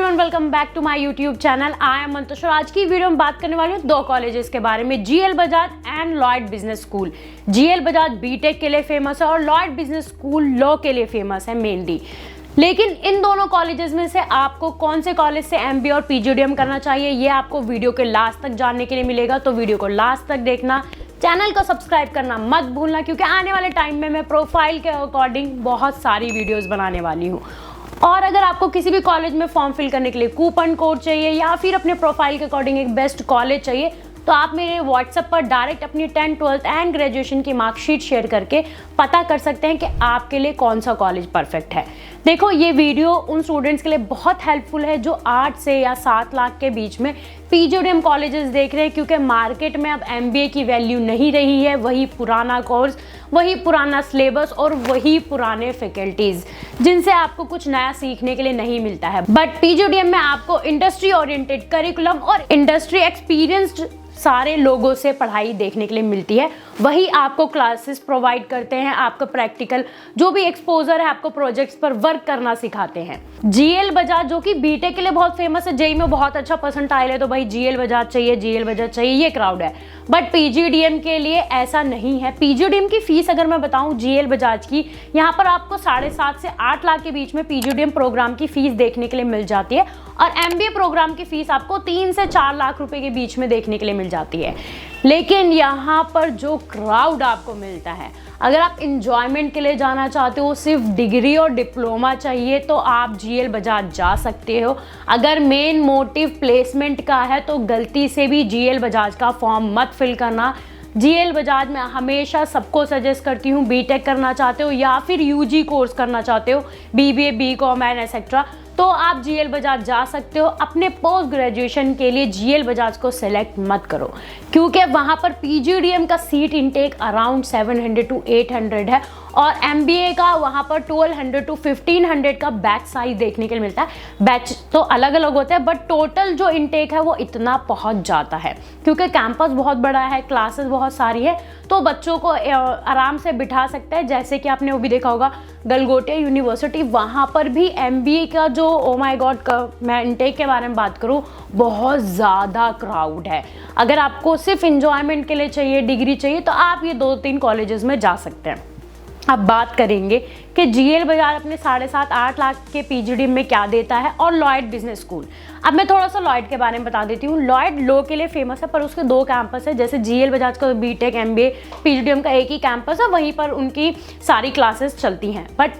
Everyone, welcome back to my YouTube channel. I am Mantosh और आज की वीडियो में बात करने वाली हूँ दो कॉलेजेस के बारे में, GL Bajaj and Lloyd business school. GL Bajaj BTech के लिए फेमस है और लॉयड बिजनेस स्कूल लॉ के लिए फेमस है मेनली। लेकिन इन दोनों कॉलेजेस में से आपको कौन से कॉलेज से एमबीए और पीजीडीएम करना चाहिए, ये आपको वीडियो के लास्ट तक जानने के लिए मिलेगा। तो वीडियो को लास्ट तक देखना, चैनल को सब्सक्राइब करना मत भूलना, क्योंकि आने वाले टाइम में मैं प्रोफाइल के अकॉर्डिंग बहुत सारी वीडियोस बनाने वाली हूँ। और अगर आपको किसी भी कॉलेज में फॉर्म फिल करने के लिए कूपन कोड चाहिए या फिर अपने प्रोफाइल के अकॉर्डिंग एक बेस्ट कॉलेज चाहिए, तो आप मेरे व्हाट्सएप पर डायरेक्ट अपनी 10th 12th एंड ग्रेजुएशन की मार्कशीट शेयर करके पता कर सकते हैं कि आपके लिए कौन सा कॉलेज परफेक्ट है। देखो, ये वीडियो उन स्टूडेंट्स के लिए बहुत हेल्पफुल है जो 8 से या 7 लाख के बीच में पीजीडीएम कॉलेजेस देख रहे हैं, क्योंकि मार्केट में अब एमबीए की वैल्यू नहीं रही है। वही पुराना कोर्स, वही पुराना सिलेबस और वही पुराने फैकल्टीज, जिनसे आपको कुछ नया सीखने के लिए नहीं मिलता है। बट पीजीडीएम में आपको इंडस्ट्री ओरिएंटेड करिकुलम और इंडस्ट्री एक्सपीरियंस्ड सारे लोगों से पढ़ाई देखने के लिए मिलती है। वही आपको क्लासेस प्रोवाइड करते हैं, आपका प्रैक्टिकल जो भी एक्सपोजर है, आपको प्रोजेक्ट्स पर वर्क करना सिखाते हैं। जीएल बजाज जो कि बीटेक के लिए बहुत फेमस है, जेई में बहुत अच्छा परसेंटाइल है, तो भाई जीएल बजाज चाहिए, जीएल बजाज चाहिए, ये क्राउड है। बट पीजीडीएम के लिए ऐसा नहीं है। पीजीडीएम की फीस अगर मैं बताऊं जीएल बजाज की, यहाँ पर आपको 7.5 से 8 लाख के बीच में पीजीडीएम प्रोग्राम की फीस देखने के लिए मिल जाती है, और एमबीए प्रोग्राम की फीस आपको 3 से 4 लाख रुपए के बीच में देखने के लिए मिल जाती है। लेकिन यहाँ पर जो क्राउड आपको मिलता है, अगर आप इंजॉयमेंट के लिए जाना चाहते हो, सिर्फ डिग्री और डिप्लोमा चाहिए, तो आप जीएल बजाज जा सकते हो। अगर मेन मोटिव प्लेसमेंट का है तो गलती से भी जीएल बजाज का फॉर्म मत फिल करना। जीएल बजाज में हमेशा सबको सजेस्ट करती हूँ, बीटेक करना चाहते हो या फिर यूजी कोर्स करना चाहते हो, बीबीए, बीकॉम एंड एक्सेट्रा, तो आप जीएल बजाज जा सकते हो। अपने पोस्ट ग्रेजुएशन के लिए जीएल बजाज को सेलेक्ट मत करो, क्योंकि वहाँ पर पीजीडीएम का सीट इनटेक अराउंड 700 to 800 है, और एमबीए का वहाँ पर 1200 to 1500 का बैच साइज देखने के लिए मिलता है। बैच तो अलग अलग होते हैं, बट टोटल जो इनटेक है वो इतना पहुँच जाता है, क्योंकि कैंपस बहुत बड़ा है, क्लासेस बहुत सारी है, तो बच्चों को आराम से बिठा सकता है। जैसे कि आपने वो भी देखा होगा गलगोटिया यूनिवर्सिटी, वहाँ पर भी एमबीए का जो ओ माय गॉड का मैं इनटेक के बारे में बात करूँ, बहुत ज़्यादा क्राउड है। अगर आपको सिर्फ इंजॉयमेंट के लिए चाहिए, डिग्री चाहिए, तो आप ये 2-3 कॉलेजेस में जा सकते हैं। अब बात करेंगे कि जीएल बजाज अपने 7.5-8 लाख के पीजीडीएम में क्या देता है, और लॉयड बिजनेस स्कूल। अब मैं थोड़ा सा लॉयड के बारे में बता देती हूँ। लॉयड लॉ के लिए फेमस है, पर उसके 2 कैंपस है। जैसे जीएल बजाज का बीटेक, एमबीए, पीजीडीएम का एक ही कैंपस है, वहीं पर उनकी सारी क्लासेस चलती हैं। बट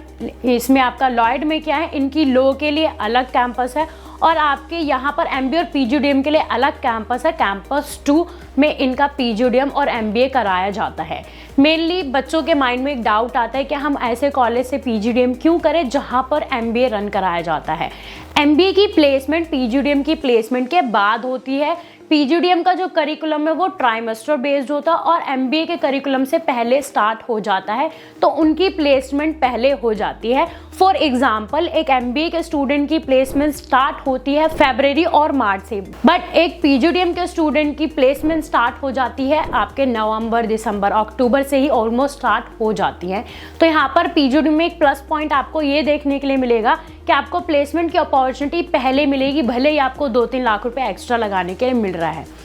इसमें आपका लॉयड में क्या है, इनकी लॉ के लिए अलग कैंपस है, और आपके यहाँ पर एमबीए और पीजीडीएम के लिए अलग कैंपस है। कैंपस 2 में इनका पीजीडीएम और एमबीए कराया जाता है। मेनली बच्चों के माइंड में एक डाउट आता है कि हम ऐसे कॉलेज से पीजीडीएम क्यों करें जहाँ पर एमबीए रन कराया जाता है। एमबीए की प्लेसमेंट पीजीडीएम की प्लेसमेंट के बाद होती है। पीजीडीएम का जो करिकुलम है वो ट्राइमेस्टर बेस्ड होता है, और एमबीए के करिकुलम से पहले स्टार्ट हो जाता है, तो उनकी प्लेसमेंट पहले हो जाती है। फॉर एग्जाम्पल, एक एमबीए के स्टूडेंट की प्लेसमेंट स्टार्ट होती है फरवरी और मार्च से, बट एक पीजीडीएम के स्टूडेंट की प्लेसमेंट स्टार्ट हो जाती है आपके नवंबर, दिसंबर, अक्टूबर से ही ऑलमोस्ट स्टार्ट हो जाती है। तो यहाँ पर पीजीडीएम में एक प्लस पॉइंट आपको ये देखने के लिए मिलेगा कि आपको प्लेसमेंट की अपॉर्चुनिटी पहले मिलेगी, भले ही आपको 2-3 लाख रुपए एक्स्ट्रा लगाने के लिए मिल रहा है।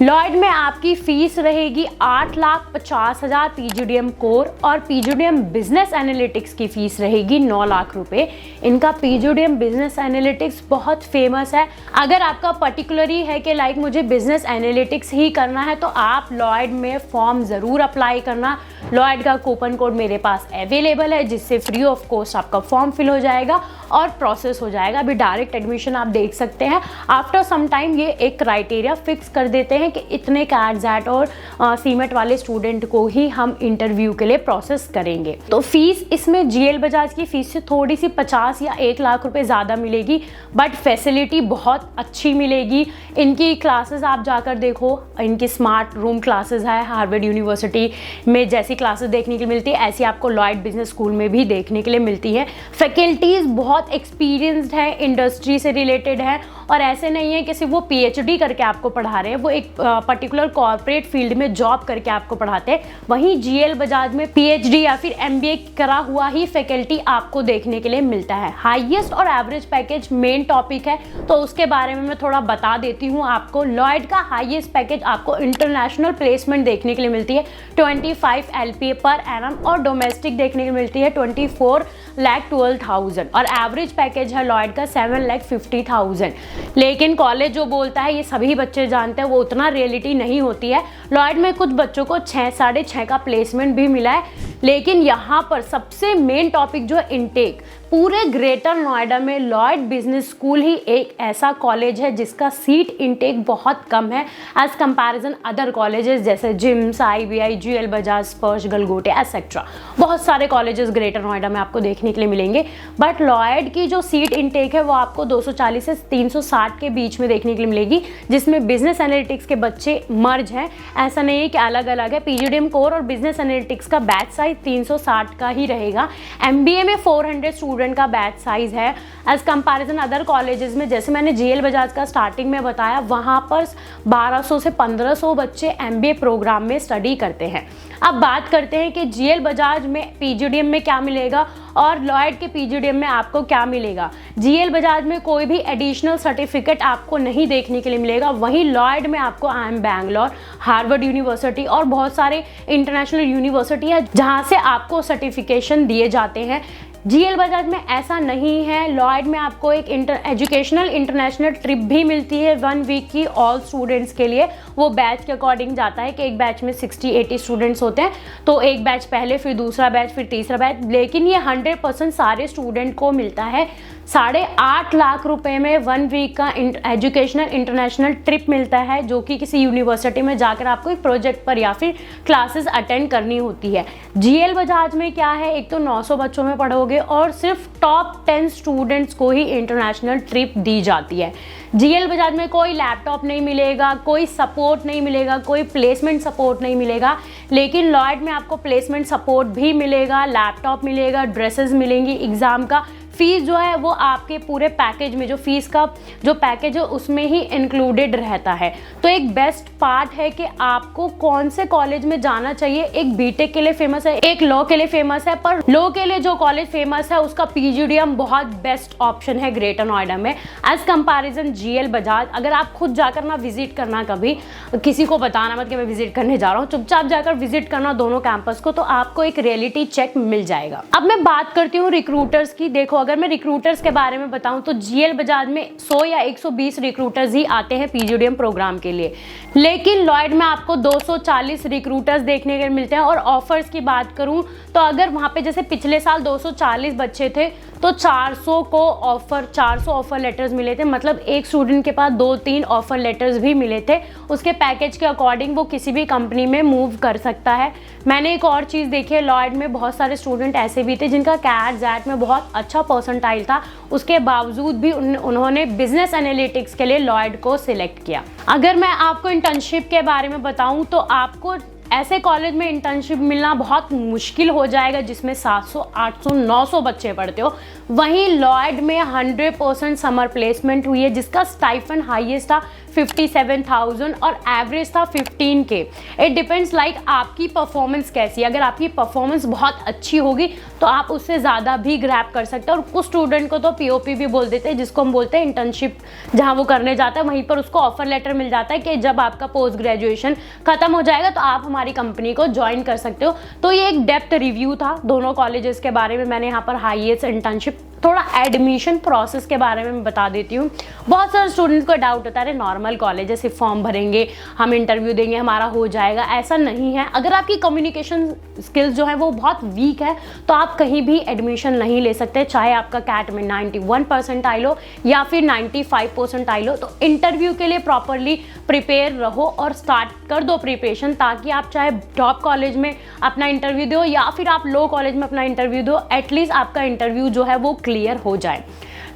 लॉयड में आपकी फीस रहेगी 8,50,000 पीजीडीएम कोर, और पीजीडीएम बिजनेस एनालिटिक्स की फीस रहेगी 9 लाख रुपए। इनका पीजीडीएम बिजनेस एनालिटिक्स बहुत फेमस है। अगर आपका पर्टिकुलरली है कि लाइक मुझे बिजनेस एनालिटिक्स ही करना है, तो आप लॉयड में फॉर्म ज़रूर अप्लाई करना। लॉयड का कूपन कोड मेरे पास अवेलेबल है, जिससे फ्री ऑफ कॉस्ट आपका फॉर्म फिल हो जाएगा और प्रोसेस हो जाएगा। अभी डायरेक्ट एडमिशन आप देख सकते हैं। आफ्टर सम टाइम ये एक क्राइटेरिया फिक्स कर देते हैं कि इतने कैट जैट और सीमेट वाले स्टूडेंट को ही हम इंटरव्यू के लिए प्रोसेस करेंगे। तो फीस इसमें जीएल बजाज की फीस से थोड़ी सी 50 या 1 लाख रुपए ज़्यादा मिलेगी, बट फैसिलिटी बहुत अच्छी मिलेगी। इनकी क्लासेस आप जाकर देखो, इनकी स्मार्ट रूम क्लासेस है हार्वर्ड यूनिवर्सिटी में, जैसी क्लासेस देखने के लिए मिलती है, ऐसी आपको लॉयड बिजनेस स्कूल में भी देखने के लिए मिलती है। फैकल्टीज़ बहुत एक्सपीरियंस्ड है, इंडस्ट्री से रिलेटेड है, और ऐसे नहीं है कि सिर्फ वो PhD करके आपको पढ़ा रहे हैं, वो एक पर्टिकुलर कॉर्पोरेट फील्ड में जॉब करके आपको पढ़ाते हैं। वहीं GL बजाज में PhD या फिर MBA करा हुआ ही फैकल्टी आपको देखने के लिए मिलता है। हाईएस्ट और एवरेज पैकेज मेन टॉपिक है, तो उसके बारे में मैं थोड़ा बता देती हूँ आपको। लॉयड का हाईएस्ट पैकेज आपको इंटरनेशनल प्लेसमेंट देखने के लिए मिलती है 25 LPA पर एनम, और डोमेस्टिक देखने के लिए मिलती है 24,12,000, और एवरेज पैकेज है लॉयड का 7,50,000। लेकिन कॉलेज जो बोलता है ये सभी बच्चे जानते हैं, वो उतना रियलिटी नहीं होती है। लॉयड में कुछ बच्चों को 6, 6.5 का प्लेसमेंट भी मिला है, लेकिन यहाँ पर सबसे मेन टॉपिक जो इनटेक, पूरे ग्रेटर नोएडा में लॉयड बिजनेस स्कूल ही एक ऐसा कॉलेज है जिसका सीट इनटेक बहुत कम है एज कंपैरिजन अदर कॉलेजेस जैसे जिम्स, IBI, GL बजाज, स्पर्श, गलगोटे एटसेट्रा। बहुत सारे कॉलेजेस ग्रेटर नोएडा में आपको देखने के लिए मिलेंगे, बट लॉयड की जो सीट इनटेक है वो आपको 240 से 360 के बीच में देखने के लिए मिलेगी, जिसमें बिजनेस एनालिटिक्स के बच्चे मर्ज हैं। ऐसा नहीं है कि अलग अलग है। PGDM कोर और बिजनेस एनालिटिक्स का बैच साइज 360 का ही रहेगा। MBA में 400 स्टूडेंट का बैच साइज है एज कंपैरिजन अदर कॉलेजेस में। जैसे मैंने GL बजाज का स्टार्टिंग में बताया, वहाँ पर 1200 से 1500 बच्चे MBA प्रोग्राम में स्टडी करते हैं। अब बात करते हैं कि GL बजाज में PGDM में क्या मिलेगा और लॉयड के PGDM में आपको क्या मिलेगा। GL बजाज में कोई भी एडिशनल सर्टिफिकेट आपको नहीं देखने के लिए मिलेगा, वहीं लॉयड में आपको IIM बैंगलोर, हार्वर्ड यूनिवर्सिटी और बहुत सारे इंटरनेशनल यूनिवर्सिटी है जहाँ से आपको सर्टिफिकेशन दिए जाते हैं। GL बजाज में ऐसा नहीं है। लॉयड में आपको एक एजुकेशनल इंटरनेशनल ट्रिप भी मिलती है 1 वीक की ऑल स्टूडेंट्स के लिए। वो बैच के अकॉर्डिंग जाता है कि एक बैच में 60-80 स्टूडेंट्स होते हैं, तो एक बैच पहले, फिर दूसरा बैच, फिर तीसरा बैच, लेकिन ये 100% सारे स्टूडेंट को मिलता है। 8.5 लाख रुपए में 1 वीक का एजुकेशनल इंटरनेशनल ट्रिप मिलता है, जो कि किसी यूनिवर्सिटी में जाकर आपको एक प्रोजेक्ट पर या फिर क्लासेस अटेंड करनी होती है। GL बजाज में क्या है, एक तो 900 बच्चों में पढ़ोगे और सिर्फ टॉप 10 स्टूडेंट्स को ही इंटरनेशनल ट्रिप दी जाती है। GL बजाज में कोई लैपटॉप नहीं मिलेगा, कोई सपोर्ट नहीं मिलेगा, कोई प्लेसमेंट सपोर्ट नहीं मिलेगा, लेकिन लॉयड में आपको प्लेसमेंट सपोर्ट भी मिलेगा, लैपटॉप मिलेगा, ड्रेसेस मिलेंगी, एग्ज़ाम का फीस जो है वो आपके पूरे पैकेज में, जो फीस का जो पैकेज है उसमें ही इंक्लूडेड रहता है। तो एक बेस्ट पार्ट है कि आपको कौन से कॉलेज में जाना चाहिए। एक बीटेक के लिए फेमस है, एक लॉ के लिए फेमस है, पर लॉ के लिए जो कॉलेज फेमस है उसका PGDM बहुत बेस्ट ऑप्शन है ग्रेटर नोएडा में एज कंपैरिजन GL बजाज। अगर आप खुद जाकर ना विजिट करना, कभी किसी को बताना मत कि मैं विजिट करने जा रहा हूँ, चुपचाप जाकर विजिट करना दोनों कैंपस को, तो आपको एक रियलिटी चेक मिल जाएगा। अब मैं बात करती हूँ रिक्रूटर्स की। देखो, अगर मैं रिक्रूटर्स के बारे में बताऊं तो GL बजाज में 100 या 120 रिक्रूटर्स ही आते हैं PGDM प्रोग्राम के लिए, लेकिन लॉयड में आपको 240 रिक्रूटर्स देखने के मिलते हैं। और ऑफर्स की बात करूं तो अगर वहां पे जैसे पिछले साल 240 बच्चे थे तो 400 ऑफर लेटर्स मिले थे, मतलब एक स्टूडेंट के पास 2-3 ऑफर लेटर्स भी मिले थे। उसके पैकेज के अकॉर्डिंग वो किसी भी कंपनी में मूव कर सकता है। मैंने एक और चीज़ देखी है, लॉयड में बहुत सारे स्टूडेंट ऐसे भी थे जिनका कैट जैट में बहुत अच्छा परसेंटाइल था, उसके बावजूद भी उन्होंने बिजनेस एनालिटिक्स के लिए लॉयड को सिलेक्ट किया। अगर मैं आपको इंटर्नशिप के बारे में बताऊं तो आपको ऐसे कॉलेज में इंटर्नशिप मिलना बहुत मुश्किल हो जाएगा जिसमें 700, 800, 900 बच्चे पढ़ते हो। वहीं लॉयड में 100% समर प्लेसमेंट हुई है, जिसका स्टाइफन हाईएस्ट था 57,000 और एवरेज था 15K। इट डिपेंड्स लाइक आपकी परफॉर्मेंस कैसी है। अगर आपकी परफॉर्मेंस बहुत अच्छी होगी तो आप उससे ज़्यादा भी ग्रैब कर सकते हैं। और कुछ स्टूडेंट को तो POP भी बोल देते हैं, जिसको हम बोलते हैं इंटर्नशिप, जहाँ वो करने जाता है वहीं पर उसको ऑफर लेटर मिल जाता है कि जब आपका पोस्ट ग्रेजुएशन खत्म हो जाएगा तो आप हमारी कंपनी को ज्वाइन कर सकते हो। तो ये एक डेप्थ रिव्यू था दोनों कॉलेजेस के बारे में। मैंने यहाँ पर हाईएस्ट इंटर्नशिप, थोड़ा एडमिशन प्रोसेस के बारे में बता देती हूँ। बहुत सारे स्टूडेंट को डाउट होता है नॉर्मल कॉलेज है, सिर्फ फॉर्म भरेंगे, हम इंटरव्यू देंगे, हमारा हो जाएगा। ऐसा नहीं है। अगर आपकी कम्युनिकेशन स्किल्स जो है वो बहुत वीक है तो आप कहीं भी एडमिशन नहीं ले सकते, चाहे आपका कैट में 91% आई लो या फिर 95% आई लो। तो इंटरव्यू के लिए प्रॉपरली प्रिपेयर रहो और स्टार्ट कर दो प्रिपरेशन, ताकि आप चाहे टॉप कॉलेज में अपना इंटरव्यू दो या फिर आप लो कॉलेज में अपना इंटरव्यू दो, एटलीस्ट आपका इंटरव्यू जो है वो क्लियर हो जाए।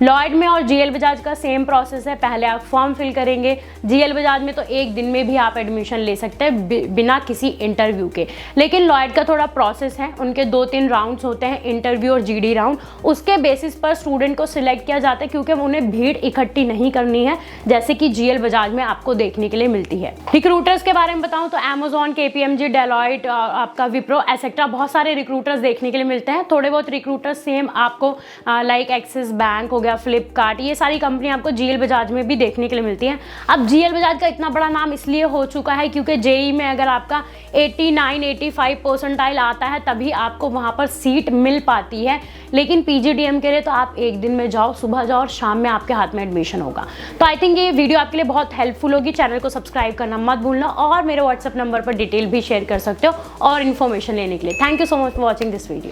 लॉयड में और जीएल बजाज का सेम प्रोसेस है, पहले आप फॉर्म फिल करेंगे। जीएल बजाज में तो एक दिन में भी आप एडमिशन ले सकते हैं बिना किसी इंटरव्यू के, लेकिन लॉयड का थोड़ा प्रोसेस है, उनके 2-3 राउंड्स होते हैं, इंटरव्यू और जीडी राउंड। उसके बेसिस पर स्टूडेंट को सिलेक्ट किया जाता है, क्योंकि उन्हें भीड़ इकट्ठी नहीं करनी है जैसे कि जीएल बजाज में आपको देखने के लिए मिलती है। रिक्रूटर्स के बारे में बताऊं तो अमेजॉन, केपीएमजी, डेलॉयट, आपका विप्रो, एसेट्रा, बहुत सारे रिक्रूटर्स देखने के लिए मिलते हैं। थोड़े बहुत रिक्रूटर्स सेम आपको लाइक एक्सिस बैंक हो गया, फ्लिपकार्ट, ये सारी कंपनी आपको जीएल बजाज में भी देखने के लिए मिलती है। अब जीएल बजाज का इतना बड़ा नाम इसलिए हो चुका है क्योंकि जेई में अगर आपका 89-85 परसेंटाइल आता है तभी आपको वहां पर सीट मिल पाती है, लेकिन पीजीडीएम के लिए तो आप एक दिन में जाओ, सुबह जाओ और शाम में आपके हाथ में एडमिशन होगा। तो आई थिंक ये वीडियो आपके लिए बहुत हेल्पफुल होगी। चैनल को सब्सक्राइब करना मत भूलना और मेरे व्हाट्सएप नंबर पर डिटेल भी शेयर कर सकते हो और इन्फॉर्मेशन लेने के लिए। Thank you so much for watching this video.